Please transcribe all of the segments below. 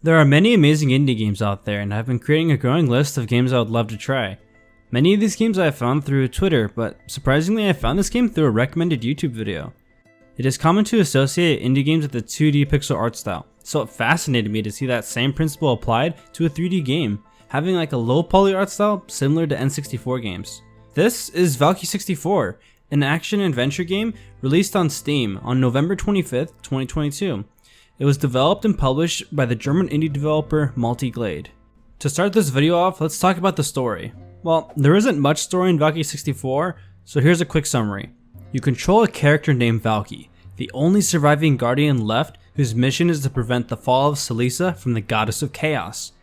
There are many amazing indie games out there, and I've been creating a growing list of games I would love to try. Many of these games I have found through Twitter, but surprisingly I found this game through a recommended YouTube video. It is common to associate indie games with a 2D pixel art style, so it fascinated me to see that same principle applied to a 3D game, having like a low poly art style similar to N64 games. This is Valkie 64, an action-adventure game released on Steam on November 25th, 2022. It was developed and published by the German indie developer Multiglade. To start this video off, let's talk about the story. Well, there isn't much story in Valkie 64, so here's a quick summary. You control a character named Valkie, the only surviving guardian left whose mission is to prevent the fall of Selisa from the goddess of chaos.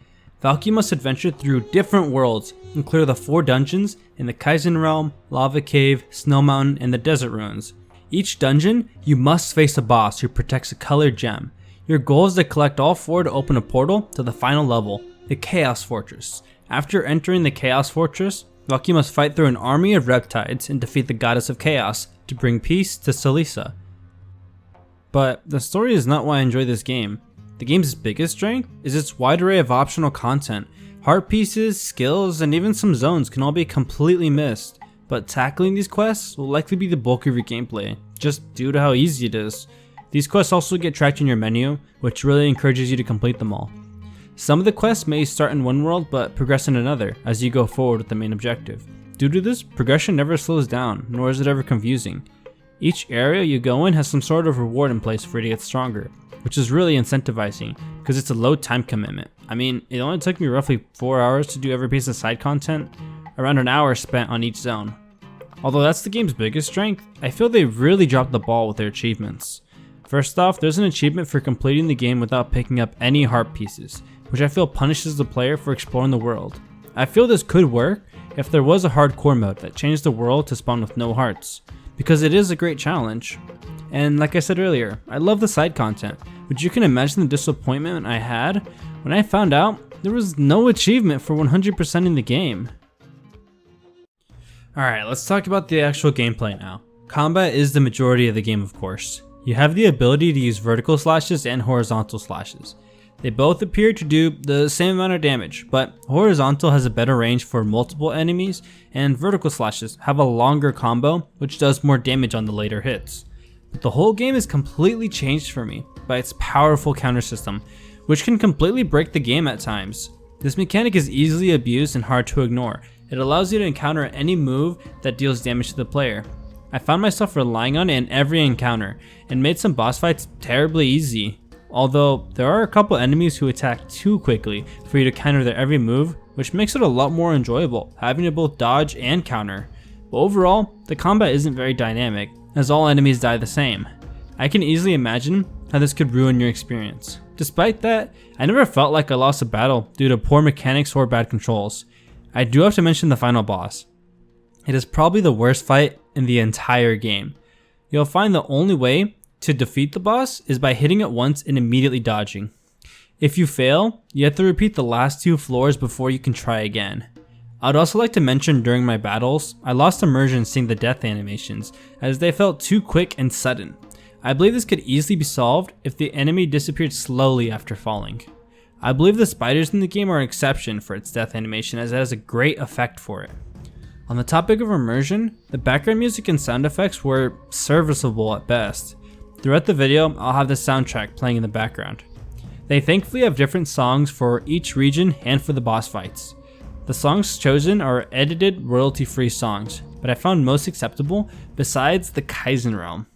Valkie must adventure through different worlds and clear the 4 dungeons in the Kaizen Realm, Lava Cave, Snow Mountain, and the Desert Ruins. Each dungeon, you must face a boss who protects a colored gem. Your goal is to collect all 4 to open a portal to the final level, the Chaos Fortress. After entering the Chaos Fortress, Valkie must fight through an army of reptiles and defeat the Goddess of Chaos to bring peace to Selisa. But the story is not why I enjoy this game. The game's biggest strength is its wide array of optional content. Heart pieces, skills, and even some zones can all be completely missed, but tackling these quests will likely be the bulk of your gameplay, just due to how easy it is. These quests also get tracked in your menu, which really encourages you to complete them all. Some of the quests may start in one world but progress in another as you go forward with the main objective. Due to this, progression never slows down, nor is it ever confusing. Each area you go in has some sort of reward in place for you to get stronger, which is really incentivizing because it's a low time commitment. I mean, it only took me roughly 4 hours to do every piece of side content, around an hour spent on each zone. Although that's the game's biggest strength, I feel they really dropped the ball with their achievements. First off, there's an achievement for completing the game without picking up any heart pieces, which I feel punishes the player for exploring the world. I feel this could work if there was a hardcore mode that changed the world to spawn with no hearts, because it is a great challenge. And like I said earlier, I love the side content, but you can imagine the disappointment I had when I found out there was no achievement for 100%ing the game. Alright, let's talk about the actual gameplay now. Combat is the majority of the game, of course. You have the ability to use vertical slashes and horizontal slashes. They both appear to do the same amount of damage, but horizontal has a better range for multiple enemies, and vertical slashes have a longer combo which does more damage on the later hits. But the whole game is completely changed for me by its powerful counter system, which can completely break the game at times. This mechanic is easily abused and hard to ignore. It allows you to encounter any move that deals damage to the player. I found myself relying on it in every encounter, and made some boss fights terribly easy. Although, there are a couple enemies who attack too quickly for you to counter their every move, which makes it a lot more enjoyable, having to both dodge and counter. But overall, the combat isn't very dynamic, as all enemies die the same. I can easily imagine how this could ruin your experience. Despite that, I never felt like I lost a battle due to poor mechanics or bad controls. I do have to mention the final boss. It is probably the worst fight in the entire game. You'll find the only way to defeat the boss is by hitting it once and immediately dodging. If you fail, you have to repeat the last 2 floors before you can try again. I'd also like to mention during my battles, I lost immersion seeing the death animations as they felt too quick and sudden. I believe this could easily be solved if the enemy disappeared slowly after falling. I believe the spiders in the game are an exception for its death animation as it has a great effect for it. On the topic of immersion, the background music and sound effects were serviceable at best. Throughout the video, I'll have the soundtrack playing in the background. They thankfully have different songs for each region and for the boss fights. The songs chosen are edited, royalty-free songs, but I found most acceptable besides the Kaizen Realm.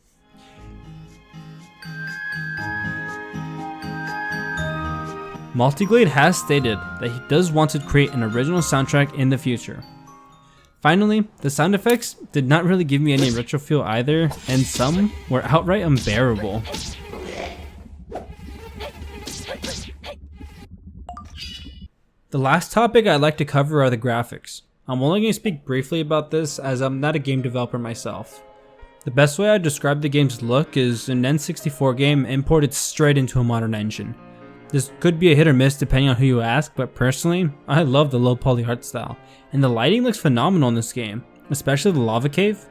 Multiglade has stated that he does want to create an original soundtrack in the future. Finally, the sound effects did not really give me any retro feel either, and some were outright unbearable. The last topic I'd like to cover are the graphics. I'm only going to speak briefly about this as I'm not a game developer myself. The best way I'd describe the game's look is an N64 game imported straight into a modern engine. This could be a hit or miss depending on who you ask, but personally, I love the low poly art style, and the lighting looks phenomenal in this game, especially the lava cave,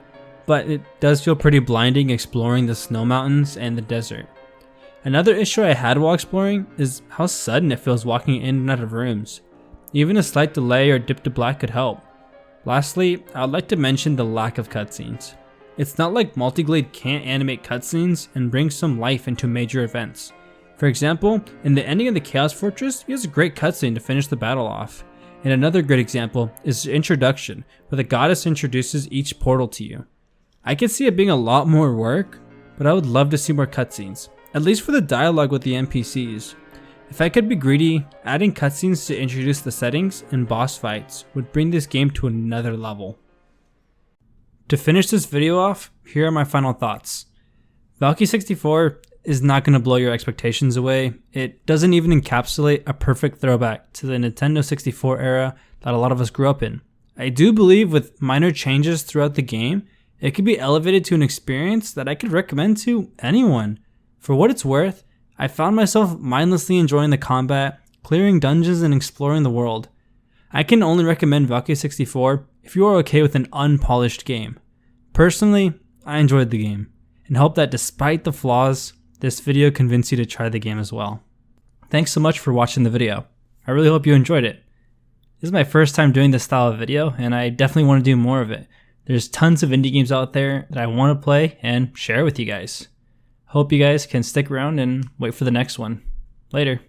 but it does feel pretty blinding exploring the snow mountains and the desert. Another issue I had while exploring is how sudden it feels walking in and out of rooms. Even a slight delay or dip to black could help. Lastly, I would like to mention the lack of cutscenes. It's not like Multiglade can't animate cutscenes and bring some life into major events. For example, in the ending of the Chaos Fortress, he has a great cutscene to finish the battle off. And another great example is the introduction, where the goddess introduces each portal to you. I could see it being a lot more work, but I would love to see more cutscenes, at least for the dialogue with the NPCs. If I could be greedy, adding cutscenes to introduce the settings and boss fights would bring this game to another level. To finish this video off, here are my final thoughts. Valkie 64 is not going to blow your expectations away. It doesn't even encapsulate a perfect throwback to the Nintendo 64 era that a lot of us grew up in. I do believe with minor changes throughout the game, it could be elevated to an experience that I could recommend to anyone. For what it's worth, I found myself mindlessly enjoying the combat, clearing dungeons and exploring the world. I can only recommend Valkie 64 if you are okay with an unpolished game. Personally, I enjoyed the game, and hope that despite the flaws, this video convinced you to try the game as well. Thanks so much for watching the video. I really hope you enjoyed it. This is my first time doing this style of video, and I definitely want to do more of it. There's tons of indie games out there that I want to play and share with you guys. Hope you guys can stick around and wait for the next one. Later.